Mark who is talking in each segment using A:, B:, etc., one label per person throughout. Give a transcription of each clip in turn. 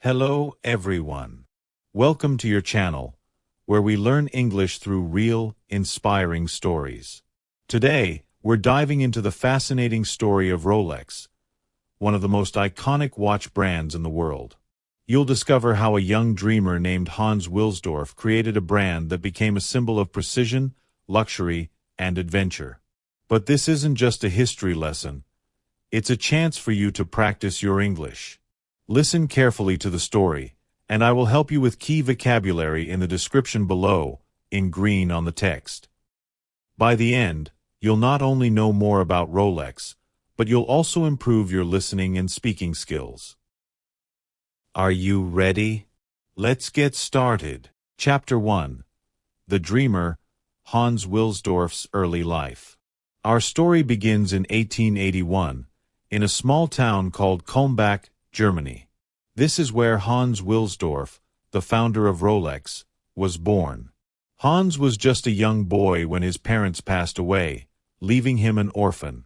A: Hello, everyone. Welcome to your channel, where we learn English through real, inspiring stories. Today, we're diving into the fascinating story of Rolex, one of the most iconic watch brands in the world. You'll discover how a young dreamer named Hans Wilsdorf created a brand that became a symbol of precision, luxury, and adventure. But this isn't just a history lesson. It's a chance for you to practice your English. Listen carefully to the story, and I will help you with key vocabulary in the description below, in green on the text. By the end, you'll not only know more about Rolex, but you'll also improve your listening and speaking skills. Are you ready? Let's get started. Chapter 1. The Dreamer, Hans Wilsdorf's Early Life. Our story begins in 1881, in a small town called Kulmbach, Germany. This is where Hans Wilsdorf, the founder of Rolex, was born. Hans was just a young boy when his parents passed away, leaving him an orphan.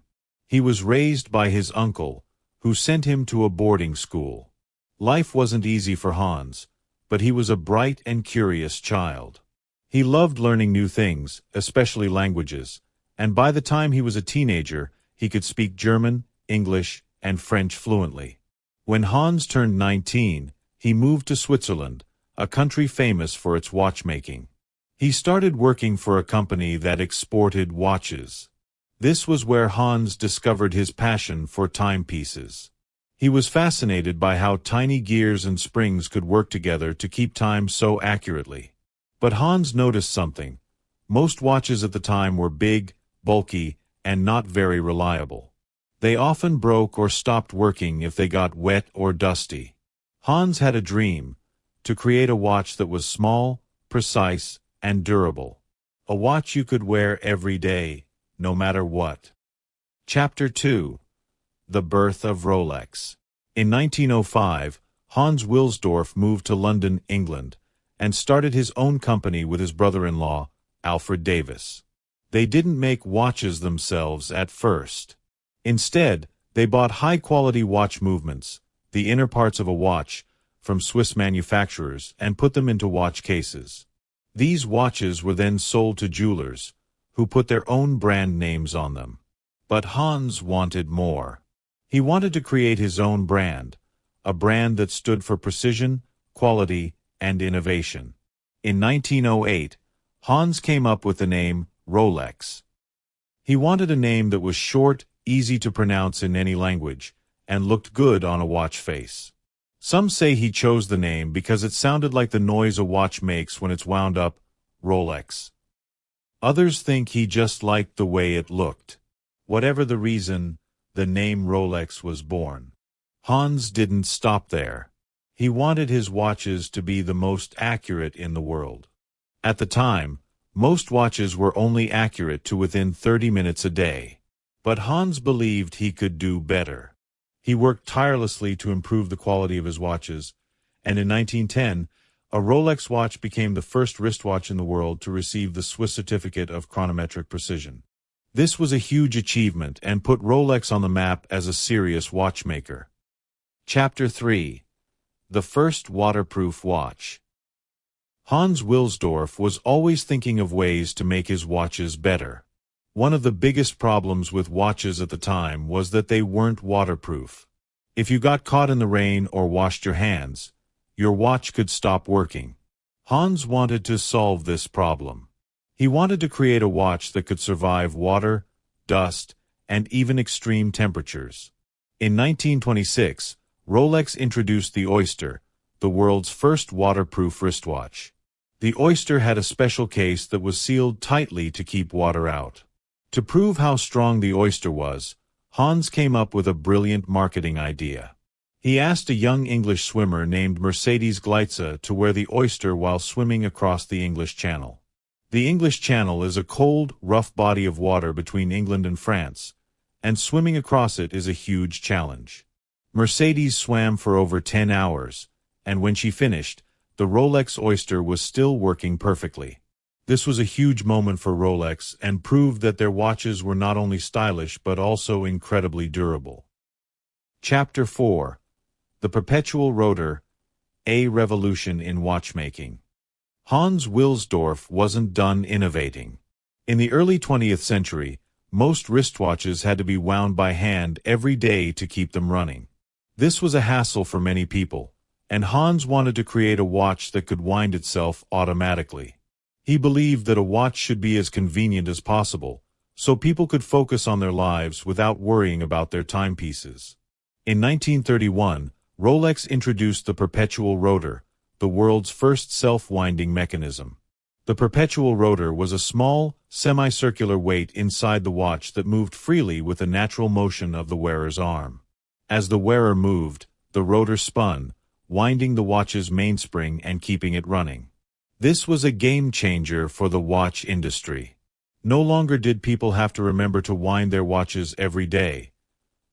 A: He was raised by his uncle, who sent him to a boarding school. Life wasn't easy for Hans, but he was a bright and curious child. He loved learning new things, especially languages, and by the time he was a teenager, he could speak German, English, and French fluently. When Hans turned 19, he moved to Switzerland, a country famous for its watchmaking. He started working for a company that exported watches. This was where Hans discovered his passion for timepieces. He was fascinated by how tiny gears and springs could work together to keep time so accurately. But Hans noticed something. Most watches at the time were big, bulky, and not very reliable. They often broke or stopped working if they got wet or dusty. Hans had a dream, to create a watch that was small, precise, and durable. A watch you could wear every day, no matter what. Chapter 2. The Birth of Rolex. In 1905, Hans Wilsdorf moved to London, England, and started his own company with his brother-in-law, Alfred Davis. They didn't make watches themselves at first. Instead, they bought high-quality watch movements, the inner parts of a watch, from Swiss manufacturers and put them into watch cases. These watches were then sold to jewelers, who put their own brand names on them. But Hans wanted more. He wanted to create his own brand, a brand that stood for precision, quality, and innovation. In 1908, Hans came up with the name Rolex. He wanted a name that was short, easy to pronounce in any language, and looked good on a watch face. Some say he chose the name because it sounded like the noise a watch makes when it's wound up, Rolex. Others think he just liked the way it looked. Whatever the reason, the name Rolex was born. Hans didn't stop there. He wanted his watches to be the most accurate in the world. At the time, most watches were only accurate to within 30 minutes a day. But Hans believed he could do better. He worked tirelessly to improve the quality of his watches, and in 1910, a Rolex watch became the first wristwatch in the world to receive the Swiss Certificate of Chronometric Precision. This was a huge achievement and put Rolex on the map as a serious watchmaker. Chapter 3. The First Waterproof Watch. Hans Wilsdorf was always thinking of ways to make his watches better. One of the biggest problems with watches at the time was that they weren't waterproof. If you got caught in the rain or washed your hands, your watch could stop working. Hans wanted to solve this problem. He wanted to create a watch that could survive water, dust, and even extreme temperatures. In 1926, Rolex introduced the Oyster, the world's first waterproof wristwatch. The Oyster had a special case that was sealed tightly to keep water out. To prove how strong the Oyster was, Hans came up with a brilliant marketing idea. He asked a young English swimmer named Mercedes Gleitze to wear the Oyster while swimming across the English Channel. The English Channel is a cold, rough body of water between England and France, and swimming across it is a huge challenge. Mercedes swam for over 10 hours, and when she finished, the Rolex Oyster was still working perfectly. This was a huge moment for Rolex and proved that their watches were not only stylish but also incredibly durable. Chapter 4. The Perpetual Rotor, A revolution in watchmaking. Hans Wilsdorf wasn't done innovating. In the early 20th century, most wristwatches had to be wound by hand every day to keep them running. This was a hassle for many people, and Hans wanted to create a watch that could wind itself automatically. He believed that a watch should be as convenient as possible, so people could focus on their lives without worrying about their timepieces. In 1931, Rolex introduced the perpetual rotor, the world's first self-winding mechanism. The perpetual rotor was a small, semicircular weight inside the watch that moved freely with the natural motion of the wearer's arm. As the wearer moved, the rotor spun, winding the watch's mainspring and keeping it running. This was a game-changer for the watch industry. No longer did people have to remember to wind their watches every day.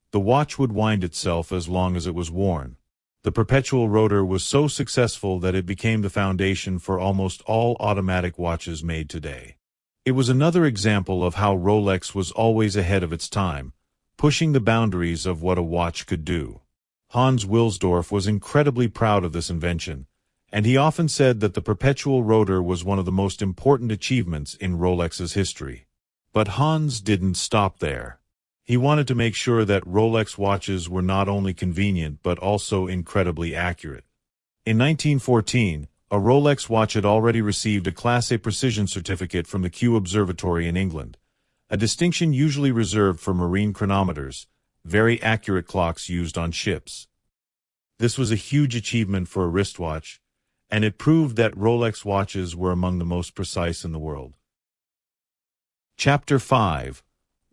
A: The watch would wind itself as long as it was worn. The perpetual rotor was so successful that it became the foundation for almost all automatic watches made today. It was another example of how Rolex was always ahead of its time, pushing the boundaries of what a watch could do. Hans Wilsdorf was incredibly proud of this invention, and he often said that the perpetual rotor was one of the most important achievements in Rolex's history. But Hans didn't stop there. He wanted to make sure that Rolex watches were not only convenient but also incredibly accurate. In 1914, a Rolex watch had already received a Class A precision certificate from the Kew Observatory in England, a distinction usually reserved for marine chronometers, very accurate clocks used on ships. This was a huge achievement for a wristwatch, and it proved that Rolex watches were among the most precise in the world. Chapter 5.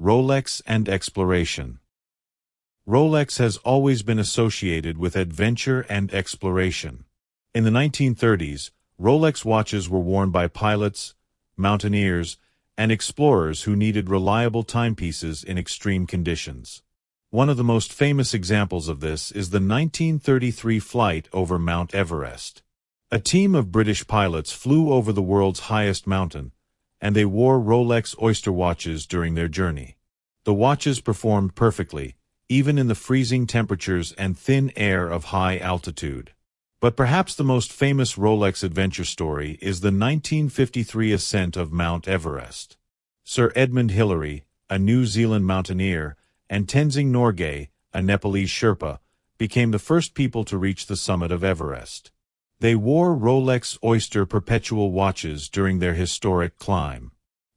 A: Rolex and Exploration. Rolex has always been associated with adventure and exploration. In the 1930s, Rolex watches were worn by pilots, mountaineers, and explorers who needed reliable timepieces in extreme conditions. One of the most famous examples of this is the 1933 flight over Mount Everest. A team of British pilots flew over the world's highest mountain, and they wore Rolex Oyster watches during their journey. The watches performed perfectly, even in the freezing temperatures and thin air of high altitude. But perhaps the most famous Rolex adventure story is the 1953 ascent of Mount Everest. Sir Edmund Hillary, a New Zealand mountaineer, and Tenzing Norgay, a Nepalese Sherpa, became the first people to reach the summit of Everest. They wore Rolex Oyster perpetual watches during their historic climb.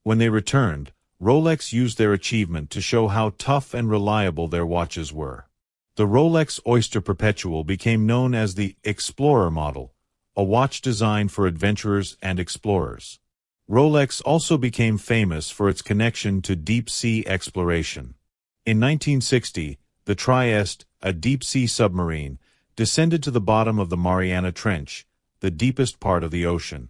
A: When they returned, Rolex used their achievement to show how tough and reliable their watches were. The Rolex Oyster Perpetual became known as the Explorer model, a watch designed for adventurers and explorers. Rolex also became famous for its connection to deep-sea exploration. In 1960, the Trieste, a deep-sea submarine, descended to the bottom of the Mariana Trench, the deepest part of the ocean.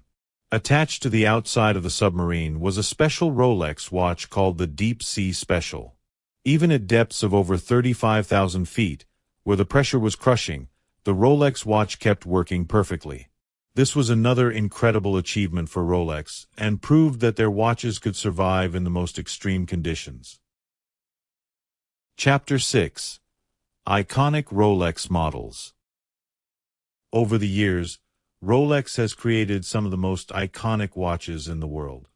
A: Attached to the outside of the submarine was a special Rolex watch called the Deep Sea Special. Even at depths of over 35,000 feet, where the pressure was crushing, the Rolex watch kept working perfectly. This was another incredible achievement for Rolex and proved that their watches could survive in the most extreme conditions. Chapter 6. Iconic Rolex Models. Over the years, Rolex has created some of the most iconic watches in the world.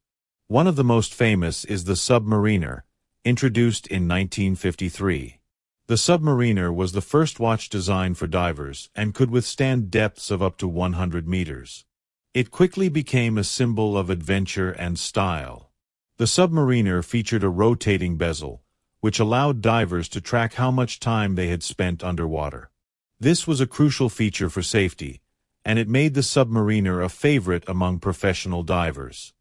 A: One of the most famous is the Submariner, introduced in 1953. The Submariner was the first watch designed for divers and could withstand depths of up to 100 meters. It quickly became a symbol of adventure and style. The Submariner featured a rotating bezel, which allowed divers to track how much time they had spent underwater. This was a crucial feature for safety, and it made the Submariner a favorite among professional divers.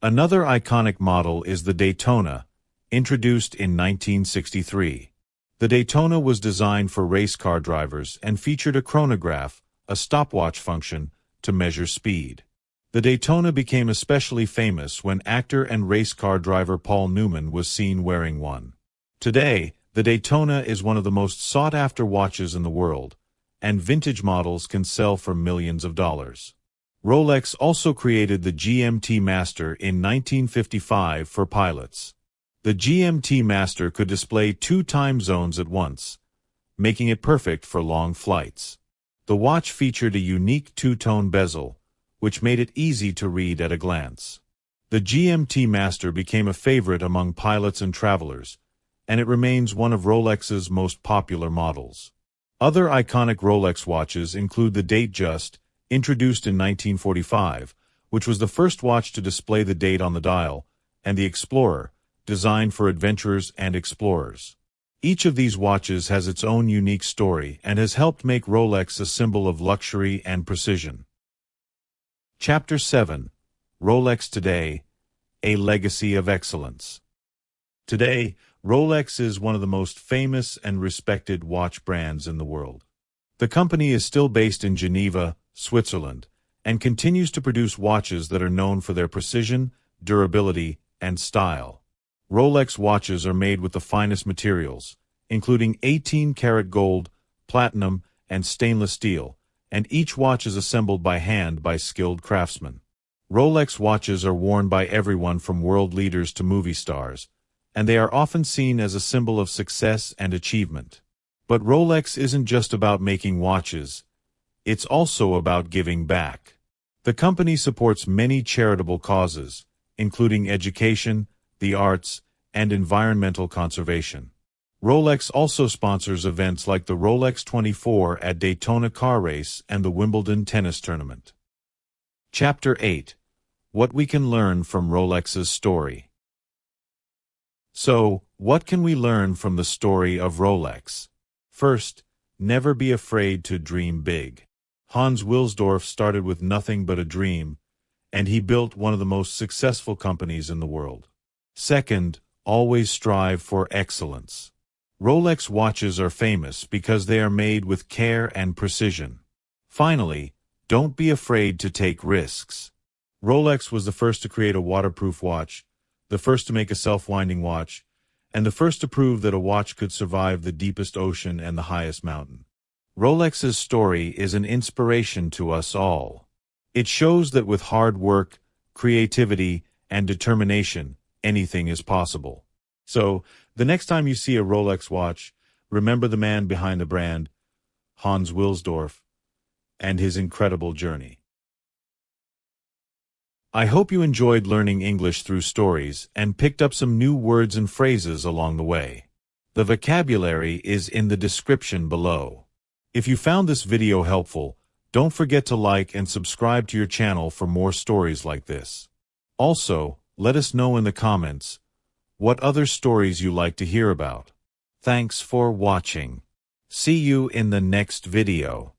A: Another iconic model is the Daytona, introduced in 1963. The Daytona was designed for race car drivers and featured a chronograph, a stopwatch function, to measure speed. The Daytona became especially famous when actor and race car driver Paul Newman was seen wearing one. Today, the Daytona is one of the most sought-after watches in the world, and vintage models can sell for millions of dollars. Rolex also created the GMT Master in 1955 for pilots. The GMT Master could display 2 time zones at once, making it perfect for long flights. The watch featured a unique two-tone bezel, which made it easy to read at a glance. The GMT Master became a favorite among pilots and travelers, and it remains one of Rolex's most popular models. Other iconic Rolex watches include the Datejust, introduced in 1945, which was the first watch to display the date on the dial, and the Explorer, designed for adventurers and explorers. Each of these watches has its own unique story and has helped make Rolex a symbol of luxury and precision. Chapter 7. Rolex Today, a Legacy of Excellence. Today, Rolex is one of the most famous and respected watch brands in the world. The company is still based in Geneva, Switzerland, and continues to produce watches that are known for their precision, durability, and style. Rolex watches are made with the finest materials, including 18-karat gold, platinum, and stainless steel, and each watch is assembled by hand by skilled craftsmen. Rolex watches are worn by everyone from world leaders to movie stars, and they are often seen as a symbol of success and achievement. But Rolex isn't just about making watches, it's also about giving back. The company supports many charitable causes, including education, the arts, and environmental conservation. Rolex also sponsors events like the Rolex 24 at Daytona Car Race and the Wimbledon Tennis Tournament. Chapter 8. What we can learn from Rolex's story. So, what can we learn from the story of Rolex? First, never be afraid to dream big. Hans Wilsdorf started with nothing but a dream, and he built one of the most successful companies in the world. Second, always strive for excellence. Rolex watches are famous because they are made with care and precision. Finally, don't be afraid to take risks. Rolex was the first to create a waterproof watch, the first to make a self-winding watch, and the first to prove that a watch could survive the deepest ocean and the highest mountain. Rolex's story is an inspiration to us all. It shows that with hard work, creativity, and determination, anything is possible. So, the next time you see a Rolex watch, remember the man behind the brand, Hans Wilsdorf, and his incredible journey. I hope you enjoyed learning English through stories and picked up some new words and phrases along the way. The vocabulary is in the description below. If you found this video helpful, don't forget to like and subscribe to your channel for more stories like this. Also, let us know in the comments what other stories you like to hear about. Thanks for watching. See you in the next video.